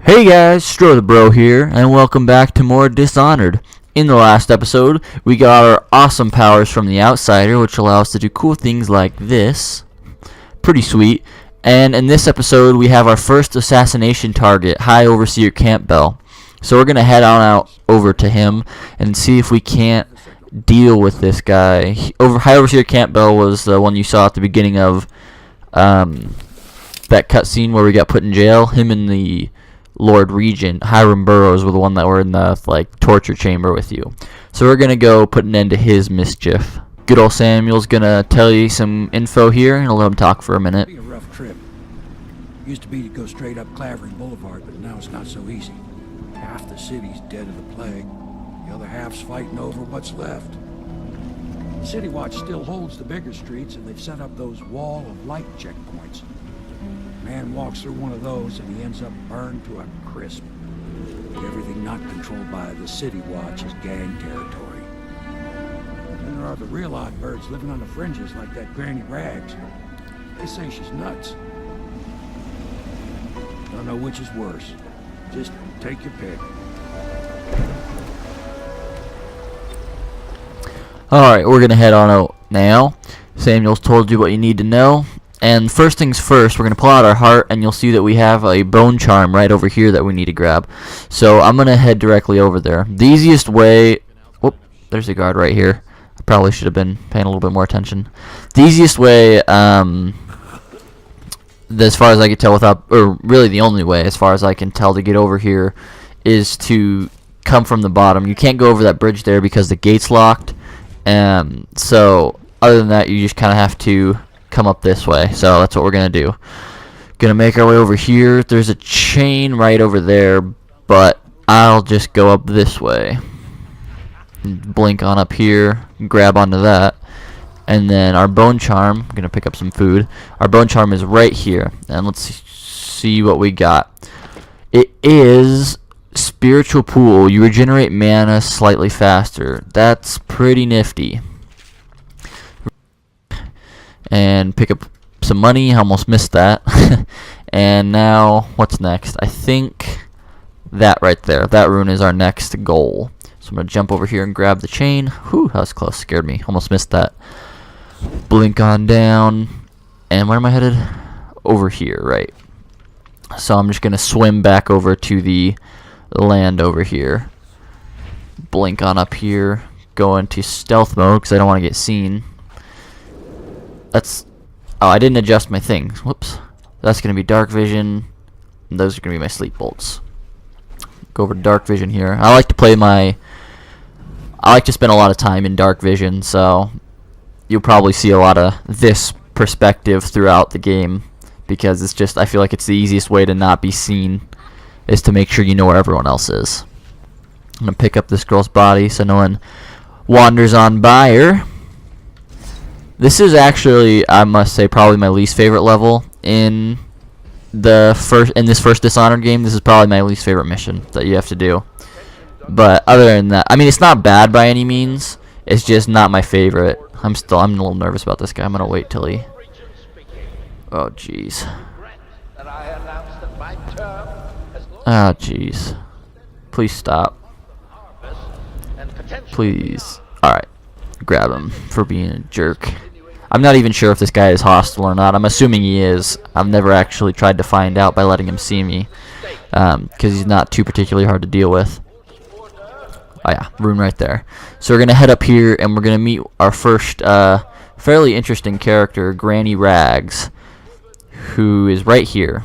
Hey guys, Stro the Bro here, and welcome back to more Dishonored. In the last episode, we got our awesome powers from the Outsider, which allow us to do cool things like this. Pretty sweet. And in this episode, we have our first assassination target, High Overseer Campbell. So we're going to head on out over to him and see if we can't deal with this guy. High Overseer Campbell was the one you saw at the beginning of that cutscene where we got put in jail. Him and the Lord Regent, Hiram Burrows, were the one that were in the torture chamber with you. So we're gonna go put an end to his mischief. Good old Samuel's gonna tell you some info here, and I'll let him talk for a minute. It'll be a rough trip. Used to be to go straight up Clavering Boulevard, but now it's not so easy. Half the city's dead of the plague. The other half's fighting over what's left. City Watch still holds the bigger streets, and they've set up those wall of light checkpoints. Man walks through one of those and he ends up burned to a crisp. Everything not controlled by the City Watch is gang territory. Then there are the real odd birds living on the fringes like that Granny Rags. They say she's nuts. Don't know which is worse. Just take your pick. Alright, we're gonna head on out now. Samuel's told you what you need to know. And first things first, we're going to pull out our heart, and you'll see that we have a bone charm right over here that we need to grab. So I'm going to head directly over there. The easiest way... Whoop, there's a guard right here. I probably should have been paying a little bit more attention. The easiest way, as far as I can tell without... Or really the only way, as far as I can tell, to get over here is to come from the bottom. You can't go over that bridge there because the gate's locked. So other than that, you just kind of have to come up this way. So that's what we're gonna do. Gonna make our way over here. There's a chain right over there, but I'll just go up this way. Blink on up here, grab onto that, and then our bone charm. I'm gonna pick up some food. Our bone charm is right here, and let's see what we got. It is spiritual pool. You regenerate mana slightly faster. That's pretty nifty. And pick up some money. I almost missed that. And now, what's next? I think that right there. That rune is our next goal. So I'm going to jump over here and grab the chain. Whew, that was close. Scared me. Almost missed that. Blink on down. And where am I headed? Over here, right. So I'm just going to swim back over to the land over here. Blink on up here. Go into stealth mode because I don't want to get seen. That's... Oh, I didn't adjust my thing. Whoops. That's going to be dark vision. And those are going to be my sleep bolts. Go over to dark vision here. I like to spend a lot of time in dark vision, so you'll probably see a lot of this perspective throughout the game, because it's just, I feel like it's the easiest way to not be seen, is to make sure you know where everyone else is. I'm going to pick up this girl's body so no one wanders on by her. This is actually, I must say, probably my least favorite level in this first Dishonored game. This is probably my least favorite mission that you have to do. But other than that, I mean, it's not bad by any means. It's just not my favorite. I'm a little nervous about this guy. I'm gonna wait till he... Oh jeez. Oh jeez. Please stop. Please. Alright. Grab him for being a jerk. I'm not even sure if this guy is hostile or not. I'm assuming he is. I've never actually tried to find out by letting him see me, because he's not too particularly hard to deal with. Oh yeah, rune right there. So we're gonna head up here and we're gonna meet our first fairly interesting character, Granny Rags, who is right here.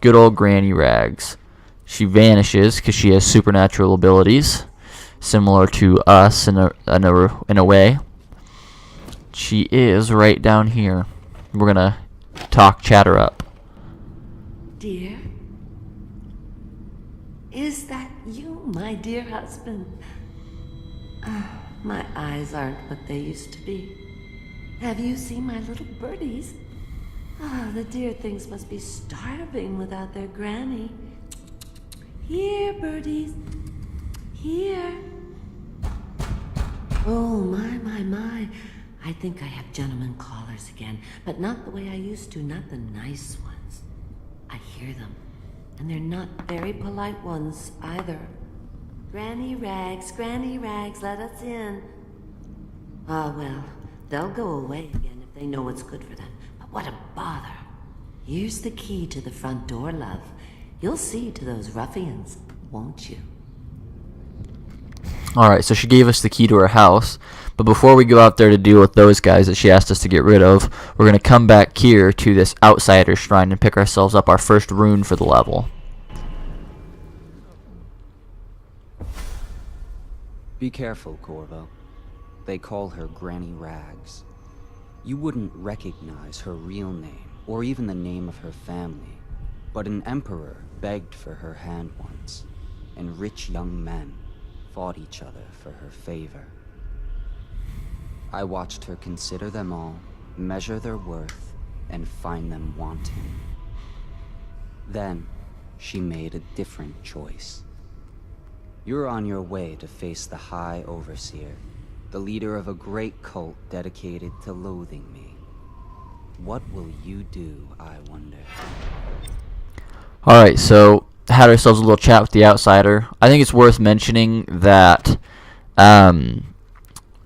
Good old Granny Rags. She vanishes because she has supernatural abilities, similar to us in a way. She is right down here. We're gonna chat her up. Dear, is that you, my dear husband? My eyes aren't what they used to be. Have you seen my little birdies? The dear things must be starving without their granny. Here, birdies. Here. Oh, my. I think I have gentlemen callers again, but not the way I used to, not the nice ones. I hear them. And they're not very polite ones either. Granny Rags, let us in. Ah, well, they'll go away again if they know what's good for them. But what a bother. Here's the key to the front door, love. You'll see to those ruffians, won't you? Alright, so she gave us the key to her house, but before we go out there to deal with those guys that she asked us to get rid of, we're going to come back here to this outsider shrine and pick ourselves up our first rune for the level. Be careful, Corvo. They call her Granny Rags. You wouldn't recognize her real name, or even the name of her family, but an emperor begged for her hand once, and rich young men fought each other for her favor. I watched her consider them all, measure their worth, and find them wanting. Then, she made a different choice. You're on your way to face the High Overseer, the leader of a great cult dedicated to loathing me. What will you do, I wonder? Alright, so had ourselves a little chat with the outsider. I think it's worth mentioning that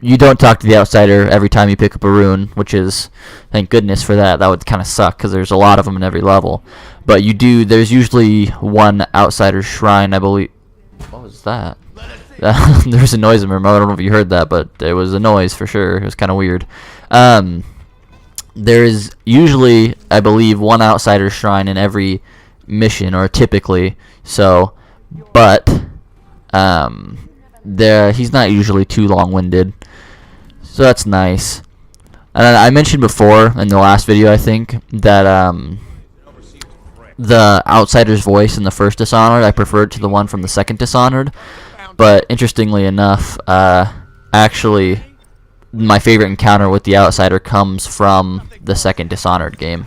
you don't talk to the outsider every time you pick up a rune, which is, thank goodness for that. That would kind of suck because there's a lot of them in every level. But you do, there's usually one outsider shrine, I believe. What was that? There was a noise in my room. I don't know if you heard that, but it was a noise for sure. It was kind of weird. There is usually, I believe, one outsider shrine in every mission, or typically. So, but he's not usually too long-winded, so that's nice. And I mentioned before in the last video, I think, that the outsider's voice in the first Dishonored, I preferred to the one from the second Dishonored. But interestingly enough, actually, my favorite encounter with the outsider comes from the second Dishonored game.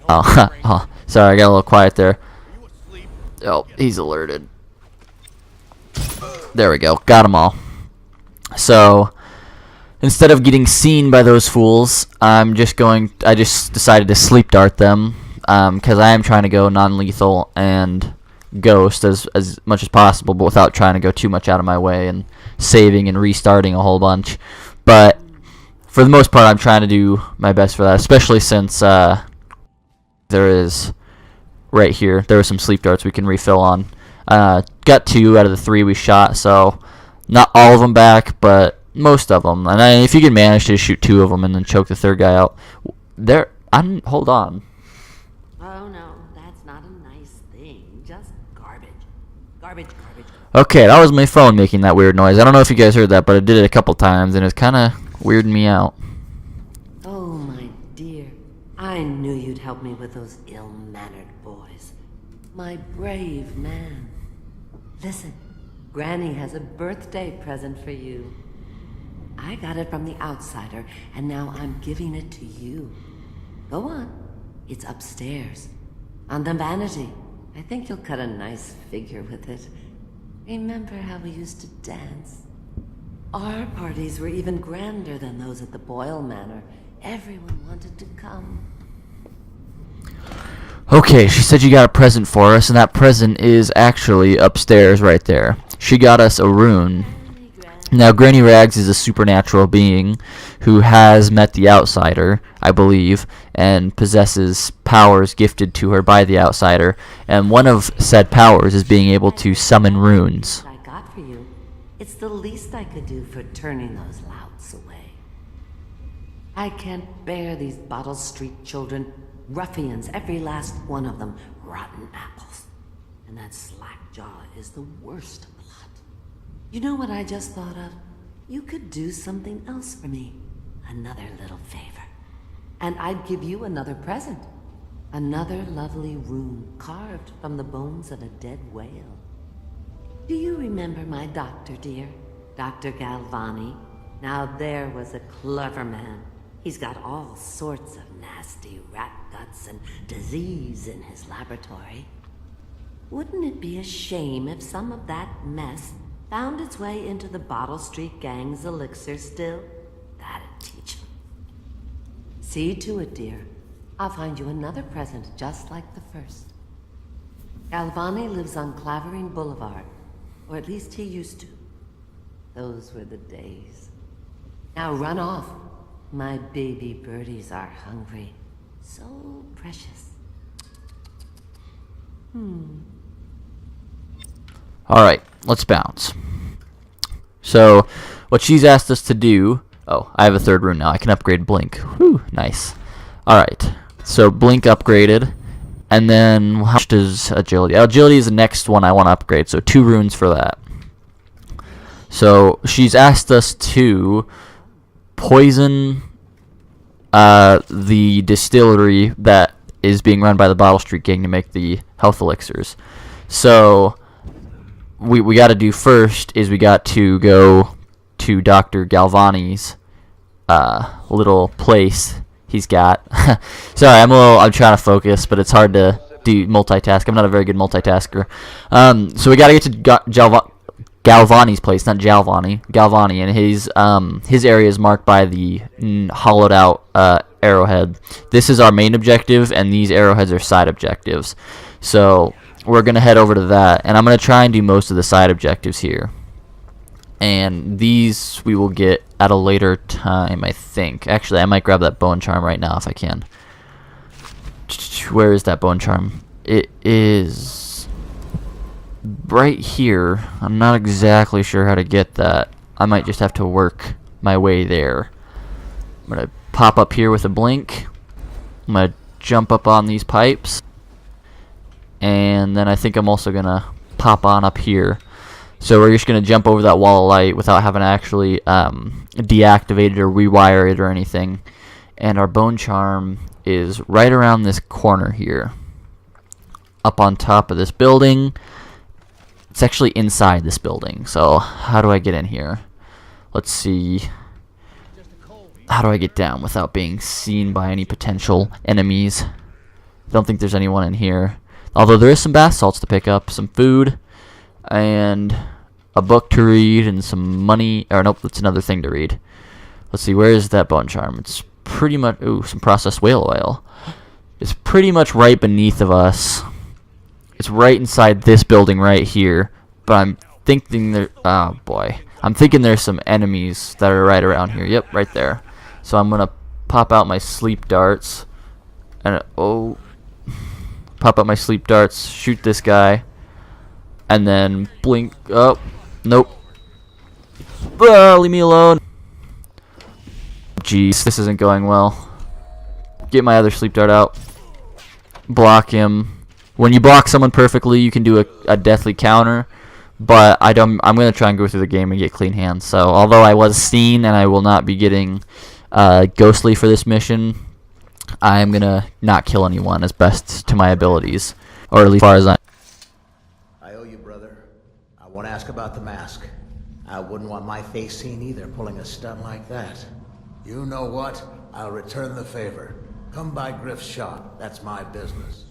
Oh, sorry, I got a little quiet there. Oh, he's alerted. There we go, got them all. So, instead of getting seen by those fools, I just decided to sleep dart them, because I am trying to go non-lethal and ghost as much as possible, but without trying to go too much out of my way and saving and restarting a whole bunch. But for the most part, I'm trying to do my best for that, especially since there is right here, there were some sleep darts we can refill on. Got 2 out of the 3 we shot, so not all of them back, but most of them. And if you can manage to shoot 2 of them and then choke the third guy out, hold on. Oh no, that's not a nice thing. Just garbage. Garbage. Okay, that was my phone making that weird noise. I don't know if you guys heard that, but it did it a couple times, and it's kind of weirding me out. Oh my dear, I knew you'd help me with those ill-mannered boys. My brave man. Listen, Granny has a birthday present for you. I got it from the outsider, and now I'm giving it to you. Go on. It's upstairs. On the vanity. I think you'll cut a nice figure with it. Remember how we used to dance? Our parties were even grander than those at the Boyle Manor. Everyone wanted to come. Okay, she said you got a present for us, and that present is actually upstairs right there. She got us a rune. Now, Granny Rags is a supernatural being who has met the outsider, I believe, and possesses powers gifted to her by the outsider. And one of said powers is being able to summon runes. I got for you. It's the least I could do for turning those louts away. I can't bear these Bottle Street children. Ruffians, every last one of them. Rotten apples. And that slack-jaw is the worst of the lot. You know what I just thought of? You could do something else for me. Another little favor. And I'd give you another present. Another lovely rune carved from the bones of a dead whale. Do you remember my doctor, dear? Dr. Galvani? Now there was a clever man. He's got all sorts of nasty rat guts and disease in his laboratory. Wouldn't it be a shame if some of that mess found its way into the Bottle Street Gang's elixir still? That'd teach them. See to it, dear. I'll find you another present just like the first. Galvani lives on Clavering Boulevard, or at least he used to. Those were the days. Now run off. My baby birdies are hungry. So precious. Alright, let's bounce. So, what she's asked us to do... Oh, I have a third rune now. I can upgrade Blink. Whew, nice. Alright, so Blink upgraded. And then, how much does Agility? Agility is the next one I want to upgrade, so 2 runes for that. So, she's asked us to poison the distillery that is being run by the Bottle Street Gang to make the health elixirs. So, we got to do first is we got to go to Dr. Galvani's little place he's got. Sorry, I'm trying to focus, but it's hard to do multitask. I'm not a very good multitasker. So we got to get to Galvani's place, not Jalvani. Galvani, and his area is marked by the hollowed out arrowhead. This is our main objective, and these arrowheads are side objectives. So we're gonna head over to that, and I'm gonna try and do most of the side objectives here. And these we will get at a later time, I think. Actually, I might grab that bone charm right now if I can. Where is that bone charm? It is right here. I'm not exactly sure how to get that. I might just have to work my way there. I'm gonna pop up here with a blink. I'm gonna jump up on these pipes. And then I think I'm also gonna pop on up here. So we're just gonna jump over that wall of light without having to actually deactivate it or rewire it or anything. And our bone charm is right around this corner here, up on top of this building. It's actually inside this building. So how do I get in here? Let's see. How do I get down without being seen by any potential enemies? I don't think there's anyone in here. Although there is some bath salts to pick up, some food, and a book to read, and some money. Or nope, that's another thing to read. Let's see, where is that bone charm? It's pretty much... Ooh, some processed whale oil. It's pretty much right beneath of us. It's right inside this building right here. But I'm thinking there... Oh, boy. I'm thinking there's some enemies that are right around here. Yep, right there. So I'm going to pop out my sleep darts. And... Oh... Pop up my sleep darts, shoot this guy, and then blink. Oh, nope. Leave me alone. Jeez, this isn't going well. Get my other sleep dart out. Block him. When you block someone perfectly, you can do a deathly counter. But I'm gonna try and go through the game and get clean hands. So although I was seen and I will not be getting ghostly for this mission, I'm gonna not kill anyone as best to my abilities, or at least as far as I owe you, brother. I won't ask about the mask. I wouldn't want my face seen either, pulling a stunt like that. You know what? I'll return the favor. Come by Griff's shop. That's my business.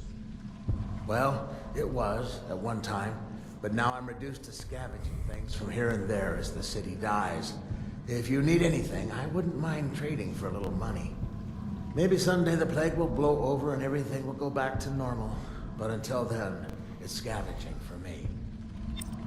Well, it was at one time, but now I'm reduced to scavenging things from here and there as the city dies. If you need anything, I wouldn't mind trading for a little money. Maybe someday the plague will blow over and everything will go back to normal. But until then, it's scavenging